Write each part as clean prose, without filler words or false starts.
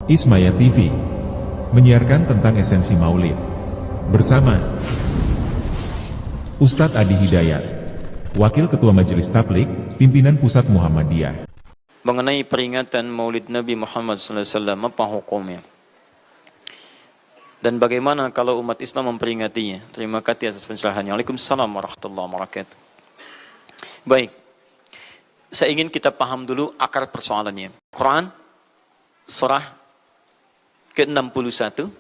Ismaya TV menyiarkan tentang esensi Maulid bersama Ustadz Adi Hidayat, Wakil Ketua Majelis Tabligh, Pimpinan Pusat Muhammadiyah. Mengenai peringatan Maulid Nabi Muhammad SAW, apa hukumnya? Dan bagaimana kalau umat Islam memperingatinya? Terima kasih atas pencerahannya. Waalaikumsalam warahmatullahi wabarakatuh. Baik, saya ingin kita paham dulu akar persoalannya. Quran, surah ke-61,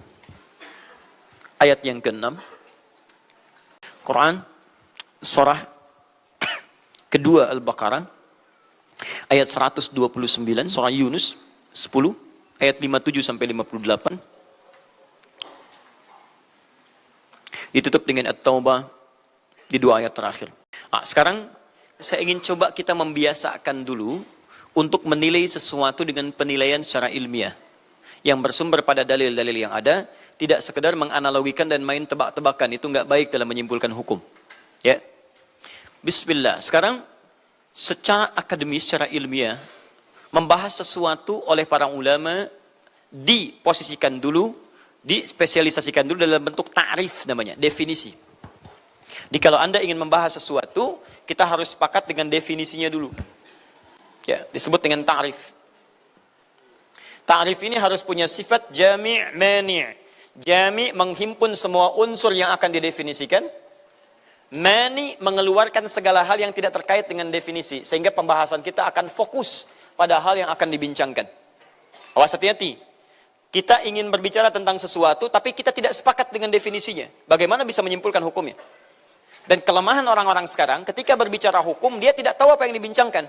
ayat yang ke-6. Quran, surah kedua Al-Baqarah, ayat 129, surah Yunus 10, ayat 57-58. Ditutup dengan At-Taubah di dua ayat terakhir. Sekarang saya ingin coba kita membiasakan dulu untuk menilai sesuatu dengan penilaian secara ilmiah yang bersumber pada dalil-dalil yang ada, tidak sekedar menganalogikan dan main tebak-tebakan. Itu nggak baik dalam menyimpulkan hukum. Ya, Bismillah. Sekarang secara akademis, secara ilmiah, membahas sesuatu oleh para ulama diposisikan dulu, dispesialisasikan dulu dalam bentuk ta'rif namanya, definisi. Jadi kalau Anda ingin membahas sesuatu, kita harus sepakat dengan definisinya dulu. Ya, disebut dengan ta'rif. Ta'rif ini harus punya sifat jami' mani'. Jami' menghimpun semua unsur yang akan didefinisikan. Mani' mengeluarkan segala hal yang tidak terkait dengan definisi. Sehingga pembahasan kita akan fokus pada hal yang akan dibincangkan. Awas, hati-hati. Kita ingin berbicara tentang sesuatu, tapi kita tidak sepakat dengan definisinya. Bagaimana bisa menyimpulkan hukumnya? Dan kelemahan orang-orang sekarang, ketika berbicara hukum, dia tidak tahu apa yang dibincangkan.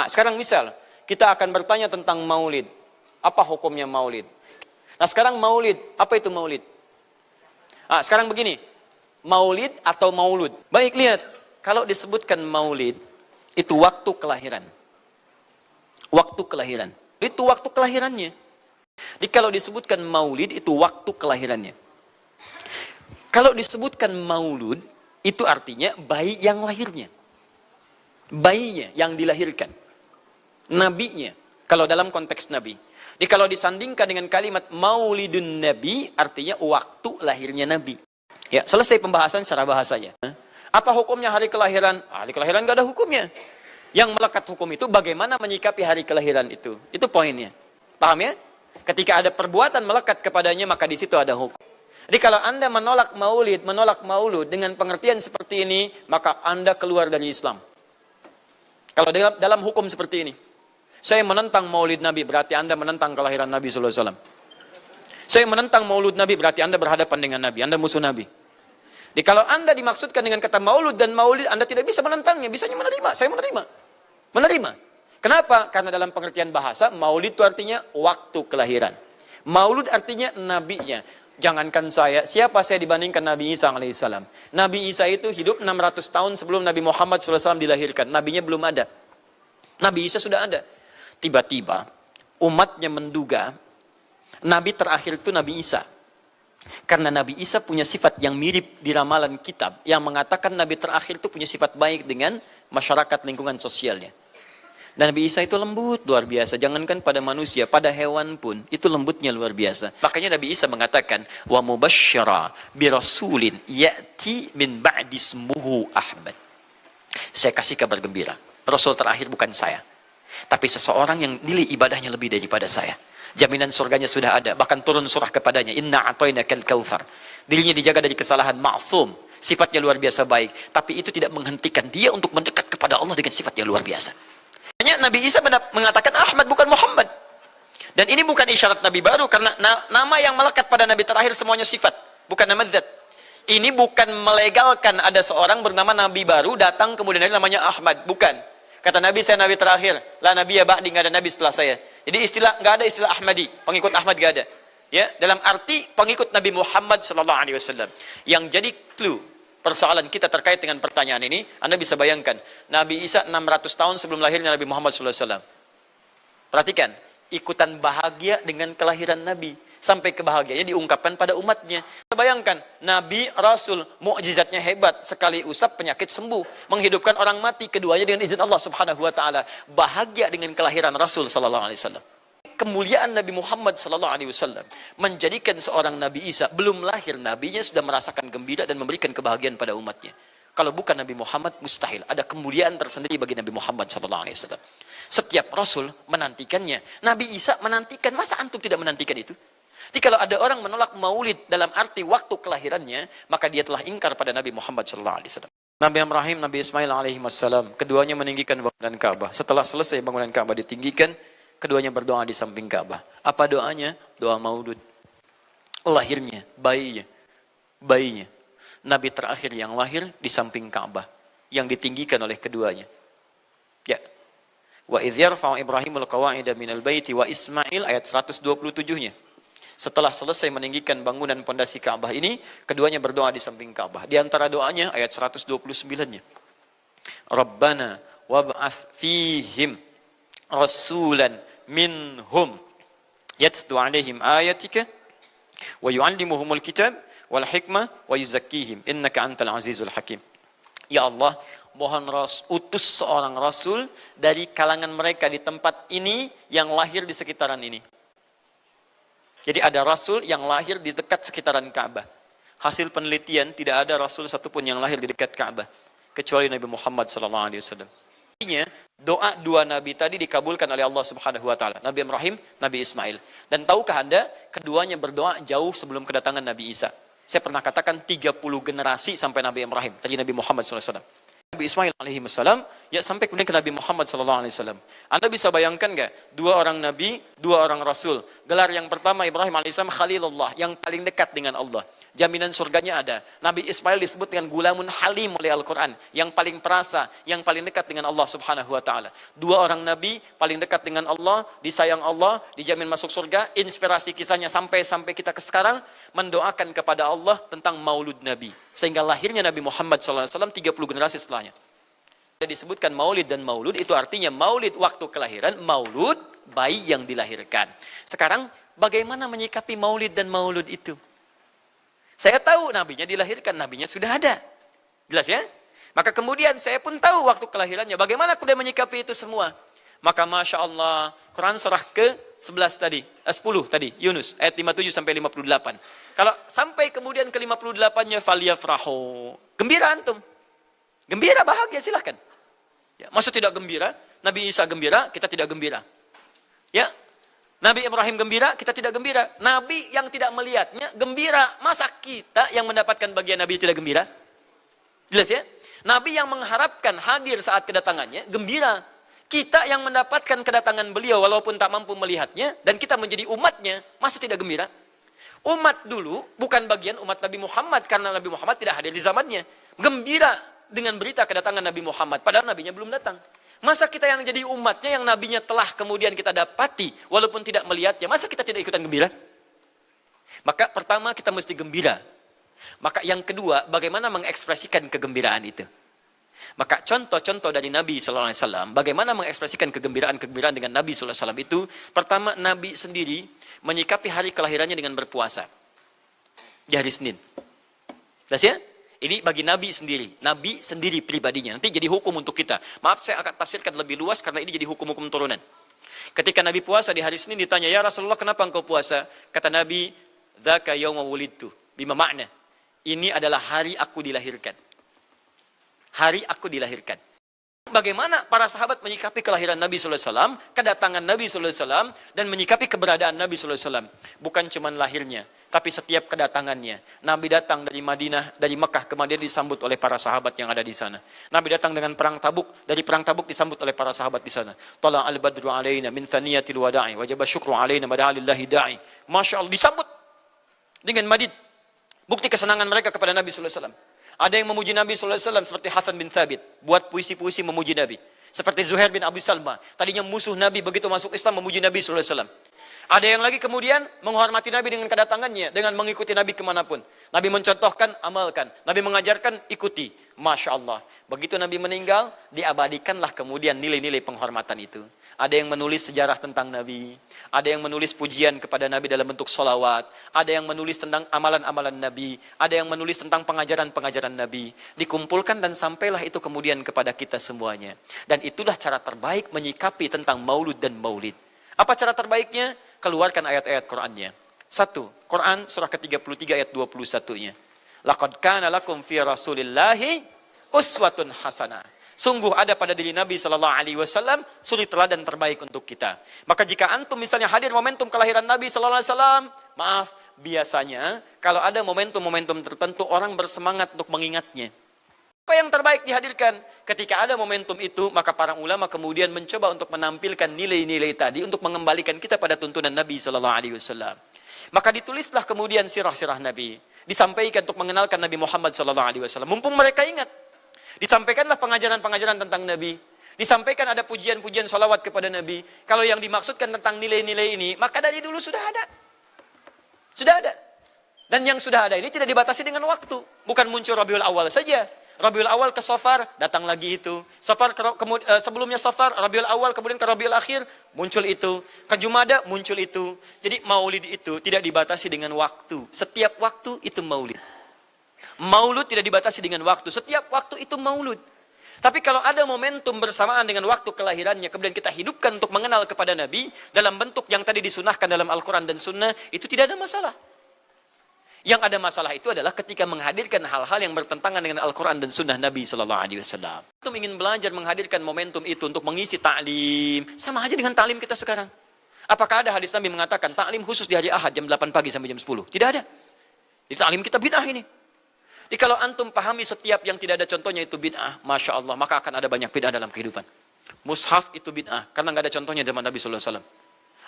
Sekarang misal, kita akan bertanya tentang maulid. Apa hukumnya maulid? Nah sekarang maulid, apa itu maulid? Sekarang begini, maulid atau maulud. Baik, lihat, kalau disebutkan maulid, itu waktu kelahiran. Waktu kelahiran. Itu waktu kelahirannya. Jadi kalau disebutkan maulid, itu waktu kelahirannya. Kalau disebutkan maulud, itu artinya bayi yang lahirnya. Bayinya yang dilahirkan. Nabinya, kalau dalam konteks Nabi. Jadi kalau disandingkan dengan kalimat maulidun Nabi, artinya waktu lahirnya Nabi. Ya, selesai pembahasan secara bahasanya. Apa hukumnya hari kelahiran? Hari kelahiran nggak ada hukumnya. Yang melekat hukum itu bagaimana menyikapi hari kelahiran itu. Itu poinnya. Paham ya? Ketika ada perbuatan melekat kepadanya, maka di situ ada hukum. Jadi kalau Anda menolak maulid, menolak maulud dengan pengertian seperti ini, maka Anda keluar dari Islam. Kalau dalam hukum seperti ini. Saya menentang maulid Nabi, berarti Anda menentang kelahiran Nabi SAW. Saya menentang maulud Nabi, berarti Anda berhadapan dengan Nabi, Anda musuh Nabi. Jadi kalau Anda dimaksudkan dengan kata maulud dan maulid, Anda tidak bisa menentangnya, bisanya menerima. Saya menerima. Menerima. Kenapa? Karena dalam pengertian bahasa, maulid itu artinya waktu kelahiran. Maulud artinya nabinya. Jangankan saya, siapa saya dibandingkan Nabi Isa alaihissalam? Nabi Isa itu hidup 600 tahun sebelum Nabi Muhammad SAW dilahirkan. Nabinya belum ada. Nabi Isa sudah ada. Tiba-tiba umatnya menduga Nabi terakhir itu Nabi Isa. Karena Nabi Isa punya sifat yang mirip di ramalan kitab yang mengatakan Nabi terakhir itu punya sifat baik dengan masyarakat lingkungan sosialnya. Dan Nabi Isa itu lembut luar biasa. Jangankan pada manusia, pada hewan pun itu lembutnya luar biasa. Makanya Nabi Isa mengatakan wa mubasysyara bi rasulin ya'ti min ba'di ismuhu Ahmad. Saya kasih kabar gembira. Rasul terakhir bukan saya, tapi seseorang yang nilai ibadahnya lebih daripada saya. Jaminan surganya sudah ada. Bahkan turun surah kepadanya. Inna a'tainakal kautsar. Dirinya dijaga dari kesalahan, maksum. Sifatnya luar biasa baik. Tapi itu tidak menghentikan dia untuk mendekat kepada Allah dengan sifat yang luar biasa. Hanya Nabi Isa mengatakan Ahmad bukan Muhammad. Dan ini bukan isyarat Nabi baru. Karena nama yang melekat pada Nabi terakhir semuanya sifat. Bukan nama zat. Ini bukan melegalkan ada seorang bernama Nabi baru datang kemudian namanya Ahmad. Bukan. Kata Nabi, saya Nabi terakhir. La Nabi ya ba'di, nggak ada Nabi setelah saya. Jadi nggak ada istilah Ahmadi. Pengikut Ahmad nggak ada. Ya, dalam arti pengikut Nabi Muhammad SAW. Yang jadi clue persoalan kita terkait dengan pertanyaan ini, Anda bisa bayangkan. Nabi Isa 600 tahun sebelum lahirnya Nabi Muhammad SAW. Perhatikan. Ikutan bahagia dengan kelahiran Nabi. Sampai kebahagiaannya diungkapkan pada umatnya. Bayangkan, Nabi, Rasul, mukjizatnya hebat. Sekali usap, penyakit sembuh. Menghidupkan orang mati, keduanya dengan izin Allah subhanahu wa ta'ala. Bahagia dengan kelahiran Rasul sallallahu alaihi wasallam. kemuliaan Nabi Muhammad sallallahu alaihi wasallam menjadikan seorang Nabi Isa belum lahir nabinya sudah merasakan gembira dan memberikan kebahagiaan pada umatnya. Kalau bukan Nabi Muhammad, mustahil. Ada kemuliaan tersendiri bagi Nabi Muhammad sallallahu alaihi wasallam. Setiap rasul menantikannya. Nabi Isa menantikan, masa antum tidak menantikan itu? Jadi kalau ada orang menolak maulid dalam arti waktu kelahirannya, maka dia telah ingkar pada Nabi Muhammad sallallahu alaihi wasallam. Nabi Ibrahim, Nabi Ismail alaihi wassalam, keduanya meninggikan bangunan Ka'bah. Setelah selesai bangunan Ka'bah ditinggikan, keduanya berdoa di samping Ka'bah. Apa doanya? Doa maulud. Lahirnya, bayinya. Nabi terakhir yang lahir di samping Ka'bah yang ditinggikan oleh keduanya. Ya. Wa idz yarfa'u Ibrahimul qawa'ida minal baiti wa Ismail, ayat 127-nya. Setelah selesai meninggikan bangunan pondasi Ka'bah ini, keduanya berdoa di samping Ka'bah. Di antara doanya ayat 129-nya. Rabbana wab'ats fihim rasulan minhum yatlu 'alaihim ayatika wa yu'allimuhumul kitab wal hikmah wa yuzakkihim innaka antal azizul hakim. Ya Allah, mohon utus seorang rasul dari kalangan mereka di tempat ini yang lahir di sekitaran ini. Jadi ada rasul yang lahir di dekat sekitaran Ka'bah. Hasil penelitian tidak ada rasul satupun yang lahir di dekat Ka'bah kecuali Nabi Muhammad sallallahu alaihi wasallam. Artinya doa dua nabi tadi dikabulkan oleh Allah Subhanahu wa taala, Nabi Ibrahim, Nabi Ismail. Dan tahukah Anda, keduanya berdoa jauh sebelum kedatangan Nabi Isa. Saya pernah katakan 30 generasi sampai Nabi Ibrahim, tadi Nabi Muhammad SAW. Nabi Ismail alaihi wassalam, ya sampai kemudian ke Nabi Muhammad SAW. Anda bisa bayangkan nggak? Dua orang Nabi, dua orang Rasul. Gelar yang pertama Ibrahim alaihissalam Khalilullah, yang paling dekat dengan Allah. Jaminan surganya ada. Nabi Ismail disebut dengan gulamun halim oleh Al-Quran. Yang paling perasa, yang paling dekat dengan Allah Subhanahu wa ta'ala. Dua orang Nabi paling dekat dengan Allah, disayang Allah, dijamin masuk surga. Inspirasi kisahnya sampai kita ke sekarang, mendoakan kepada Allah tentang maulud Nabi. Sehingga lahirnya Nabi Muhammad SAW 30 generasi setelahnya. Ada disebutkan maulid dan maulud, itu artinya maulid waktu kelahiran, maulud bayi yang dilahirkan. Sekarang, bagaimana menyikapi maulid dan maulud itu? Saya tahu nabinya dilahirkan, nabinya sudah ada. Jelas ya? Maka kemudian saya pun tahu waktu kelahirannya. Bagaimana kemudian menyikapi itu semua? Maka Masya Allah, Quran surah ke-11 tadi, 10 tadi, Yunus, ayat 57 sampai 58. Kalau sampai kemudian ke 58-nya, faliyafrahu. Gembira antum. Gembira, bahagia, silahkan. Ya, maksud tidak gembira, Nabi Isa gembira, kita tidak gembira. Ya, Nabi Ibrahim gembira, kita tidak gembira. Nabi yang tidak melihatnya gembira. Masa kita yang mendapatkan bagian Nabi tidak gembira? Jelas ya? Nabi yang mengharapkan hadir saat kedatangannya gembira. Kita yang mendapatkan kedatangan beliau walaupun tak mampu melihatnya dan kita menjadi umatnya, masa tidak gembira? Umat dulu bukan bagian umat Nabi Muhammad karena Nabi Muhammad tidak hadir di zamannya. Gembira dengan berita kedatangan Nabi Muhammad padahal nabinya belum datang. Masa kita yang jadi umatnya, yang nabinya telah kemudian kita dapati, walaupun tidak melihatnya, masa kita tidak ikutan gembira? Maka pertama kita mesti gembira. Maka yang kedua, bagaimana mengekspresikan kegembiraan itu? Maka contoh-contoh dari Nabi SAW, bagaimana mengekspresikan kegembiraan dengan Nabi SAW itu, pertama Nabi sendiri menyikapi hari kelahirannya dengan berpuasa. Di hari Senin. Jelas ya? Ini bagi Nabi sendiri pribadinya. Nanti jadi hukum untuk kita. Maaf, saya akan tafsirkan lebih luas karena ini jadi hukum-hukum turunan. Ketika Nabi puasa di hari Senin ditanya, ya Rasulullah kenapa engkau puasa? Kata Nabi, dzaka yauma wulidtu. Bima makna? Ini adalah hari aku dilahirkan. Hari aku dilahirkan. Bagaimana para sahabat menyikapi kelahiran Nabi SAW, kedatangan Nabi SAW, dan menyikapi keberadaan Nabi SAW. Bukan cuma lahirnya, tapi setiap kedatangannya. Nabi datang dari Madinah, dari Mekah ke Madinah disambut oleh para sahabat yang ada di sana. Nabi datang dengan perang Tabuk, dari perang Tabuk disambut oleh para sahabat di sana. Tala al-badru alaina min thaniyatil wada'i, wajaba syukru alaina bada'alillahi da'i. Masya Allah, disambut dengan madid. Bukti kesenangan mereka kepada Nabi SAW. Ada yang memuji Nabi SAW seperti Hasan bin Thabit. Buat puisi-puisi memuji Nabi. Seperti Zuhair bin Abi Salma. Tadinya musuh Nabi, begitu masuk Islam memuji Nabi SAW. Ada yang lagi kemudian menghormati Nabi dengan kedatangannya. Dengan mengikuti Nabi kemanapun. Nabi mencontohkan, amalkan. Nabi mengajarkan, ikuti. Masya Allah. Begitu Nabi meninggal, diabadikanlah kemudian nilai-nilai penghormatan itu. Ada yang menulis sejarah tentang Nabi. Ada yang menulis pujian kepada Nabi dalam bentuk solawat. Ada yang menulis tentang amalan-amalan Nabi. Ada yang menulis tentang pengajaran-pengajaran Nabi. Dikumpulkan dan sampailah itu kemudian kepada kita semuanya. Dan itulah cara terbaik menyikapi tentang maulud dan maulid. Apa cara terbaiknya? Keluarkan ayat-ayat Qur'annya. 1. Quran surah ke-33 ayat 21-nya. Laqad kana lakum fi Rasulillahi uswatun hasanah. Sungguh ada pada diri Nabi sallallahu alaihi wasallam suri teladan terbaik untuk kita. Maka jika antum misalnya hadir momentum kelahiran Nabi sallallahu alaihi wasallam, maaf, biasanya kalau ada momentum-momentum tertentu orang bersemangat untuk mengingatnya. Apa yang terbaik dihadirkan? Ketika ada momentum itu, maka para ulama kemudian mencoba untuk menampilkan nilai-nilai tadi untuk mengembalikan kita pada tuntunan Nabi sallallahu alaihi wasallam. Maka ditulislah kemudian sirah-sirah Nabi, disampaikan untuk mengenalkan Nabi Muhammad sallallahu alaihi wasallam. Mumpung mereka ingat, disampaikanlah pengajaran-pengajaran tentang Nabi. Disampaikan ada pujian-pujian salawat kepada Nabi. Kalau yang dimaksudkan tentang nilai-nilai ini, maka dari dulu sudah ada. Sudah ada. Dan yang sudah ada ini tidak dibatasi dengan waktu. Bukan muncul Rabiul Awal saja. Rabiul Awal ke Safar, datang lagi itu. Safar sebelumnya Safar, Rabiul Awal, kemudian ke Rabiul Akhir, muncul itu. Ke Jumada, muncul itu. Jadi maulid itu tidak dibatasi dengan waktu. Setiap waktu itu maulid. Maulud tidak dibatasi dengan waktu. Setiap waktu itu maulud. Tapi kalau ada momentum bersamaan dengan waktu kelahirannya, kemudian kita hidupkan untuk mengenal kepada Nabi, dalam bentuk yang tadi disunahkan dalam Al-Quran dan Sunnah, itu tidak ada masalah. Yang ada masalah itu adalah ketika menghadirkan hal-hal yang bertentangan dengan Al-Quran dan Sunnah Nabi SAW. Antum ingin belajar menghadirkan momentum itu untuk mengisi ta'lim. Sama aja dengan ta'lim kita sekarang. Apakah ada hadis Nabi mengatakan ta'lim khusus di hari Ahad jam 8 pagi sampai jam 10? Tidak ada. Di ta'lim kita bid'ah ini. Jadi kalau antum pahami setiap yang tidak ada contohnya itu bid'ah, Masya Allah, maka akan ada banyak bid'ah dalam kehidupan. Mushaf itu bid'ah, karena nggak ada contohnya zaman Nabi SAW.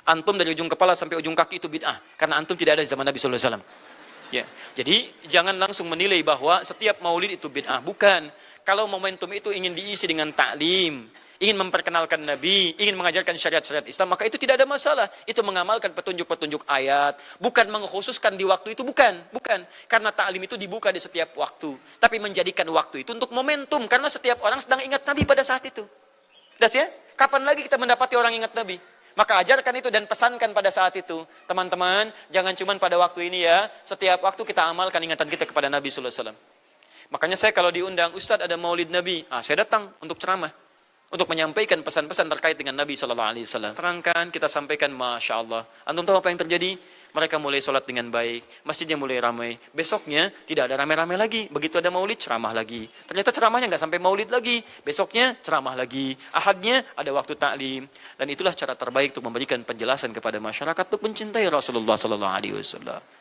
Antum dari ujung kepala sampai ujung kaki itu bid'ah, karena antum tidak ada di zaman Nabi SAW. Ya, jadi jangan langsung menilai bahwa setiap maulid itu bid'ah. Bukan. Kalau momentum itu ingin diisi dengan ta'lim, ingin memperkenalkan Nabi, ingin mengajarkan syariat-syariat Islam, maka itu tidak ada masalah. Itu mengamalkan petunjuk-petunjuk ayat, bukan mengkhususkan di waktu itu, bukan. Karena ta'lim itu dibuka di setiap waktu, tapi menjadikan waktu itu untuk momentum, karena setiap orang sedang ingat Nabi pada saat itu. Das ya? Kapan lagi kita mendapati orang ingat Nabi? Maka ajarkan itu dan pesankan pada saat itu. Teman-teman, jangan cuma pada waktu ini ya, setiap waktu kita amalkan ingatan kita kepada Nabi sallallahu alaihi wasallam. Makanya saya kalau diundang, Ustadz ada maulid Nabi, saya datang untuk ceramah, untuk menyampaikan pesan-pesan terkait dengan Nabi SAW. Terangkan, kita sampaikan, Masya Allah. Antum tahu apa yang terjadi? Mereka mulai sholat dengan baik, masjidnya mulai ramai. Besoknya tidak ada ramai-ramai lagi. Begitu ada maulid, ceramah lagi. Ternyata ceramahnya nggak sampai maulid lagi. Besoknya ceramah lagi. Ahadnya ada waktu taklim. Dan itulah cara terbaik untuk memberikan penjelasan kepada masyarakat untuk mencintai Rasulullah SAW.